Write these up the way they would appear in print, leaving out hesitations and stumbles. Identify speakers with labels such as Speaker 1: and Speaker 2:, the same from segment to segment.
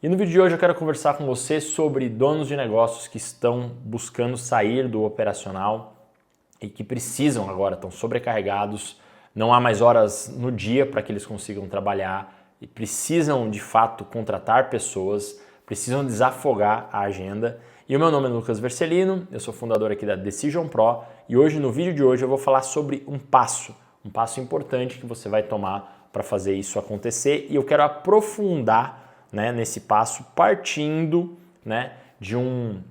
Speaker 1: E no vídeo de hoje eu quero conversar com você sobre donos de negócios que estão buscando sair do operacional e que precisam agora, estão sobrecarregados, não há mais horas no dia para que eles consigam trabalhar e precisam de fato contratar pessoas, precisam desafogar a agenda. E o meu nome é Lucas Vercelino, eu sou fundador aqui da Decision Pro e hoje no vídeo de hoje eu vou falar sobre um passo importante que você vai tomar para fazer isso acontecer e eu quero aprofundar nesse passo partindo de um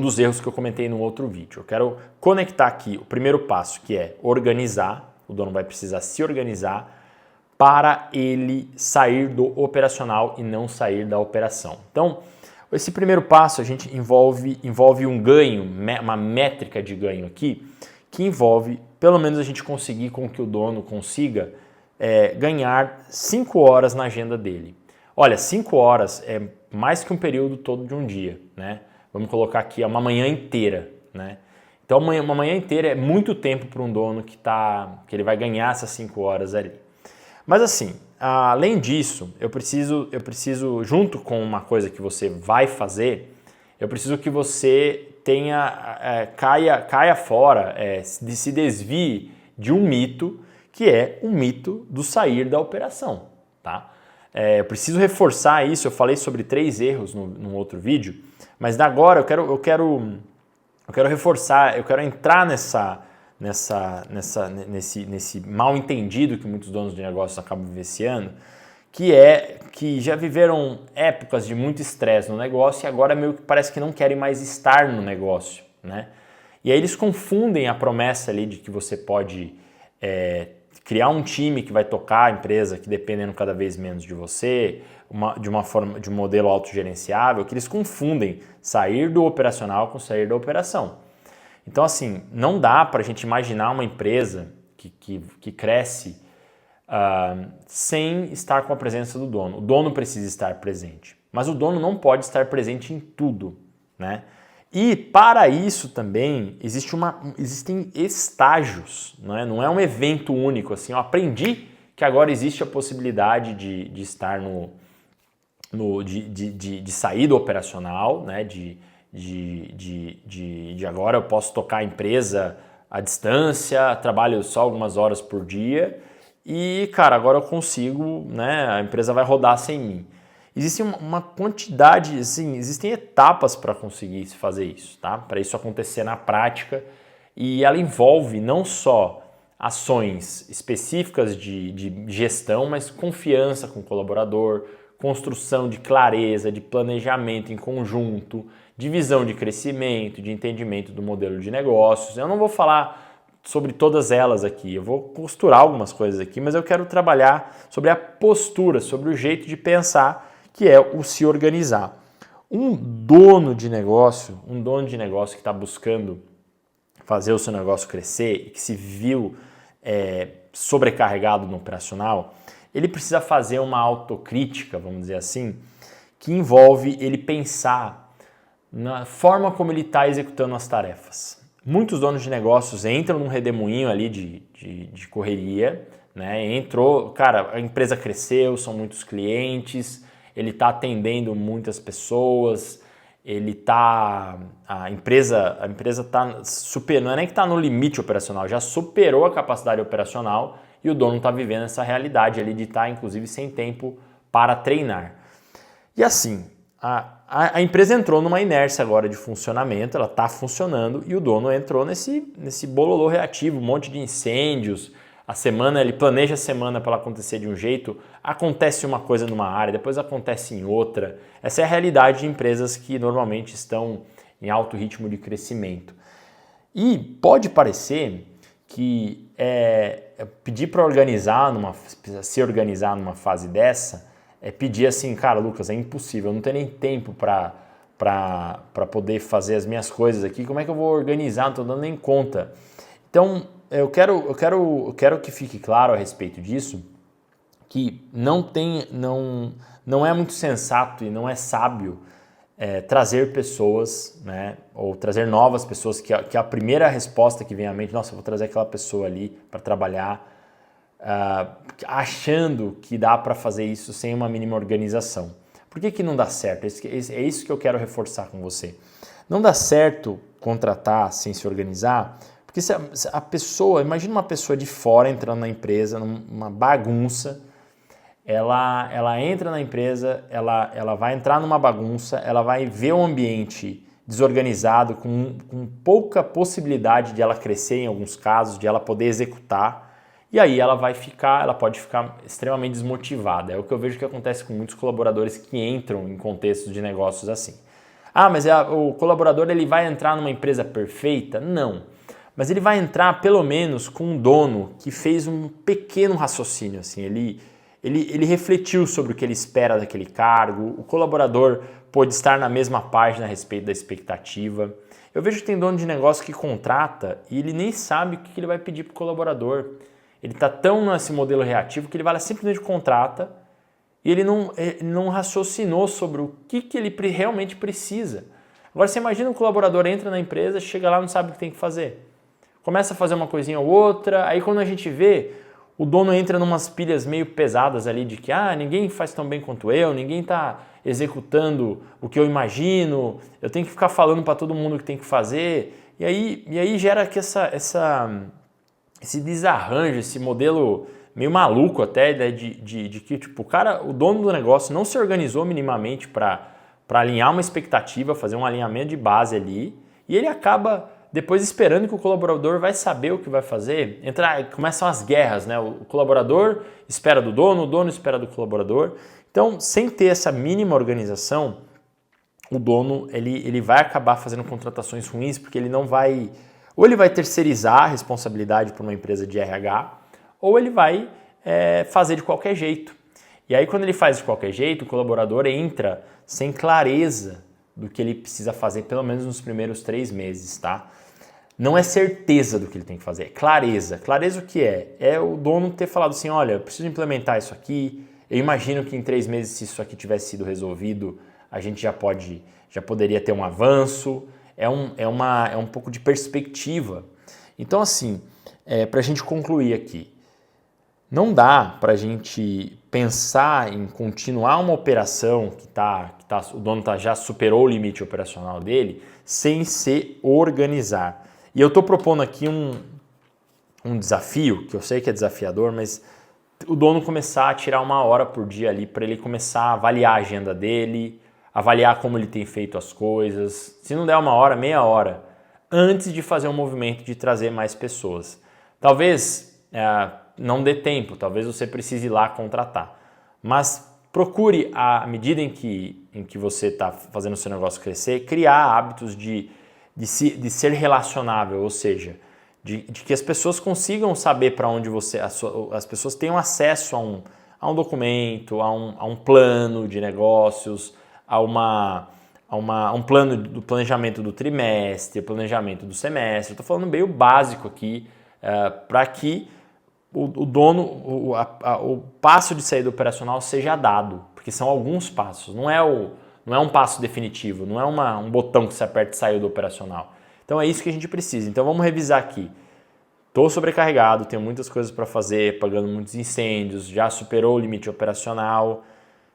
Speaker 1: dos erros que eu comentei no outro vídeo. Eu quero conectar aqui o primeiro passo, que é organizar. O dono vai precisar se organizar para ele sair do operacional e não sair da operação. Então, esse primeiro passo a gente envolve um ganho, uma métrica de ganho aqui, que envolve pelo menos a gente conseguir com que o dono consiga ganhar 5 horas na agenda dele. Olha, 5 horas é mais que um período todo de um dia, né? Vamos colocar aqui uma manhã inteira, né? Então uma manhã inteira é muito tempo para um dono que ele vai ganhar essas 5 horas ali. Mas assim, além disso, eu preciso, junto com uma coisa que você vai fazer, eu preciso que você caia fora, se desvie de um mito, que é o mito do sair da operação, tá? Eu preciso reforçar isso, eu falei sobre 3 erros no outro vídeo, mas agora eu quero reforçar, eu quero entrar nesse mal entendido que muitos donos de negócios acabam vivenciando, que já viveram épocas de muito estresse no negócio e agora meio que parece que não querem mais estar no negócio, né? E aí eles confundem a promessa ali de que você pode criar um time que vai tocar a empresa, que dependendo cada vez menos de você, de um modelo autogerenciável, que eles confundem sair do operacional com sair da operação. Então, assim, não dá para a gente imaginar uma empresa que cresce sem estar com a presença do dono. O dono precisa estar presente, mas o dono não pode estar presente em tudo, né? E para isso também existem estágios, não é um evento único. Assim, eu aprendi que agora existe a possibilidade de estar de sair do operacional, né? De agora eu posso tocar a empresa à distância, trabalho só algumas horas por dia e, cara, agora eu consigo, né? A empresa vai rodar sem mim. Existe uma quantidade, assim, existem etapas para conseguir fazer isso, tá? Para isso acontecer na prática e ela envolve não só ações específicas de gestão, mas confiança com o colaborador, construção de clareza, de planejamento em conjunto, de visão de crescimento, de entendimento do modelo de negócios. Eu não vou falar sobre todas elas aqui, eu vou costurar algumas coisas aqui, mas eu quero trabalhar sobre a postura, sobre o jeito de pensar, que é o se organizar. Um dono de negócio que está buscando fazer o seu negócio crescer e que se viu sobrecarregado no operacional, ele precisa fazer uma autocrítica, vamos dizer assim, que envolve ele pensar na forma como ele está executando as tarefas. Muitos donos de negócios entram num redemoinho ali de correria, né? A empresa cresceu, são muitos clientes, ele está atendendo muitas pessoas, a empresa está superando, não é nem que está no limite operacional, já superou a capacidade operacional e o dono está vivendo essa realidade ali de estar, inclusive, sem tempo para treinar. E assim, a empresa entrou numa inércia agora de funcionamento, ela está funcionando e o dono entrou nesse bololô reativo, um monte de incêndios. Ele planeja a semana para ela acontecer de um jeito, acontece uma coisa numa área, depois acontece em outra. Essa é a realidade de empresas que normalmente estão em alto ritmo de crescimento. E pode parecer que pedir para se organizar numa fase dessa é pedir assim, cara, Lucas, é impossível, eu não tenho nem tempo para poder fazer as minhas coisas aqui, como é que eu vou organizar? Não estou dando nem conta. Então, eu quero que fique claro a respeito disso, que não é muito sensato e não é sábio trazer pessoas, né, ou trazer novas pessoas, que a primeira resposta que vem à mente, nossa, eu vou trazer aquela pessoa ali para trabalhar, achando que dá para fazer isso sem uma mínima organização. Por que não dá certo? É isso que eu quero reforçar com você. Não dá certo contratar sem se organizar, porque se a pessoa, imagina uma pessoa de fora entrando na empresa, numa bagunça, ela entra na empresa, ela vai entrar numa bagunça, ela vai ver um ambiente desorganizado, com pouca possibilidade de ela crescer em alguns casos, de ela poder executar, e aí ela pode ficar extremamente desmotivada. É o que eu vejo que acontece com muitos colaboradores que entram em contextos de negócios assim. Ah, mas o colaborador ele vai entrar numa empresa perfeita? Não. Mas ele vai entrar pelo menos com um dono que fez um pequeno raciocínio, assim, ele refletiu sobre o que ele espera daquele cargo, o colaborador pôde estar na mesma página a respeito da expectativa. Eu vejo que tem dono de negócio que contrata e ele nem sabe o que ele vai pedir para o colaborador. Ele está tão nesse modelo reativo que ele vai lá simplesmente contrata e ele não raciocinou sobre o que ele realmente precisa. Agora você imagina um colaborador entra na empresa, chega lá e não sabe o que tem que fazer. Começa a fazer uma coisinha ou outra, aí quando a gente vê, o dono entra numas pilhas meio pesadas ali de que ninguém faz tão bem quanto eu, ninguém está executando o que eu imagino, eu tenho que ficar falando para todo mundo o que tem que fazer, e aí gera que esse desarranjo, esse modelo meio maluco até, né, de que tipo, o dono do negócio não se organizou minimamente para alinhar uma expectativa, fazer um alinhamento de base ali, e ele acaba depois esperando que o colaborador vai saber o que vai fazer. Começam as guerras, né? O colaborador espera do dono, o dono espera do colaborador. Então, sem ter essa mínima organização, o dono ele vai acabar fazendo contratações ruins, porque ele não vai... Ou ele vai terceirizar a responsabilidade para uma empresa de RH, ou ele vai fazer de qualquer jeito. E aí, quando ele faz de qualquer jeito, o colaborador entra sem clareza do que ele precisa fazer, pelo menos nos primeiros 3 meses, tá? Não é certeza do que ele tem que fazer, é clareza. Clareza o que é? É o dono ter falado assim, olha, eu preciso implementar isso aqui, eu imagino que em 3 meses, se isso aqui tivesse sido resolvido, a gente já poderia ter um avanço, é um pouco de perspectiva. Então, assim, para a gente concluir aqui, não dá para a gente pensar em continuar uma operação o dono já superou o limite operacional dele, sem se organizar. E eu estou propondo aqui um desafio, que eu sei que é desafiador, mas o dono começar a tirar 1 hora por dia ali para ele começar a avaliar a agenda dele, avaliar como ele tem feito as coisas. Se não der 1 hora, meia hora, antes de fazer um movimento de trazer mais pessoas. Talvez não dê tempo, talvez você precise ir lá contratar. Mas procure, à medida em que você está fazendo o seu negócio crescer, criar hábitos de ser relacionável, ou seja, de que as pessoas consigam saber para onde as pessoas tenham acesso a um documento, a um plano de negócios, a um plano do planejamento do trimestre, planejamento do semestre. Estou falando bem o básico aqui, para que o dono, o passo de saída operacional seja dado, porque são alguns passos, não é um passo definitivo, não é um botão que você aperta e saiu do operacional. Então é isso que a gente precisa. Então vamos revisar aqui. Estou sobrecarregado, tenho muitas coisas para fazer, pagando muitos incêndios, já superou o limite operacional,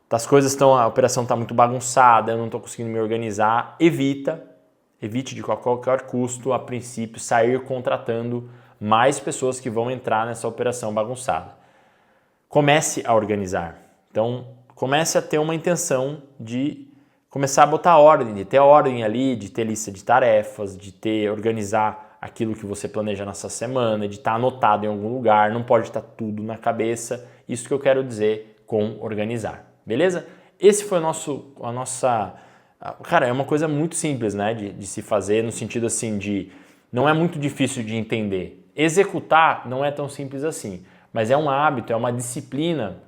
Speaker 1: a operação está muito bagunçada, eu não estou conseguindo me organizar. Evite de qualquer custo, a princípio, sair contratando mais pessoas que vão entrar nessa operação bagunçada. Comece a organizar. Então, comece a ter uma intenção de começar a botar ordem, de ter ordem ali, de ter lista de tarefas, de organizar aquilo que você planeja nessa semana, de estar anotado em algum lugar, não pode estar tudo na cabeça. Isso que eu quero dizer com organizar, beleza? Esse foi a nossa... Cara, é uma coisa muito simples, né, de se fazer, no sentido assim de... Não é muito difícil de entender. Executar não é tão simples assim, mas é um hábito, é uma disciplina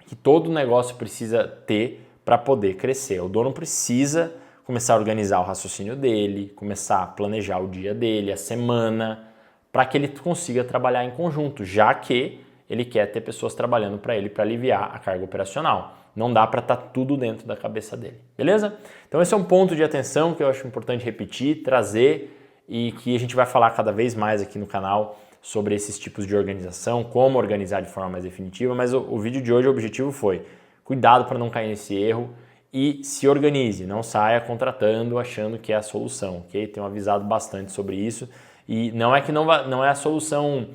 Speaker 1: que todo negócio precisa ter para poder crescer. O dono precisa começar a organizar o raciocínio dele, começar a planejar o dia dele, a semana, para que ele consiga trabalhar em conjunto, já que ele quer ter pessoas trabalhando para ele para aliviar a carga operacional. Não dá para estar tudo dentro da cabeça dele, beleza? Então esse é um ponto de atenção que eu acho importante repetir, trazer e que a gente vai falar cada vez mais aqui no canal sobre esses tipos de organização, como organizar de forma mais definitiva, mas o vídeo de hoje o objetivo foi cuidado para não cair nesse erro e se organize, não saia contratando achando que é a solução, ok? Tenho avisado bastante sobre isso e não é que não é a solução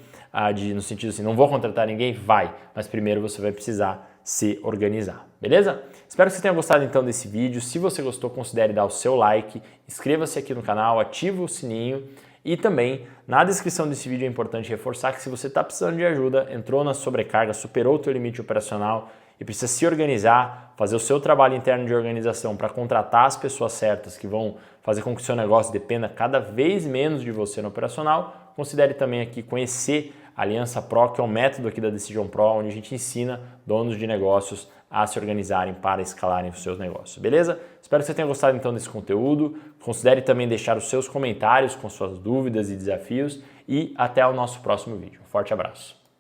Speaker 1: no sentido assim, não vou contratar ninguém, vai, mas primeiro você vai precisar se organizar, beleza? Espero que você tenha gostado então desse vídeo. Se você gostou, considere dar o seu like, inscreva-se aqui no canal, ative o sininho e também na descrição desse vídeo é importante reforçar que se você está precisando de ajuda, entrou na sobrecarga, superou o teu limite operacional e precisa se organizar, fazer o seu trabalho interno de organização para contratar as pessoas certas que vão fazer com que o seu negócio dependa cada vez menos de você no operacional, considere também aqui conhecer a Aliança Pro, que é um método aqui da Decision Pro, onde a gente ensina donos de negócios a se organizarem para escalarem os seus negócios, beleza? Espero que você tenha gostado então desse conteúdo. Considere também deixar os seus comentários com suas dúvidas e desafios e até o nosso próximo vídeo. Um forte abraço!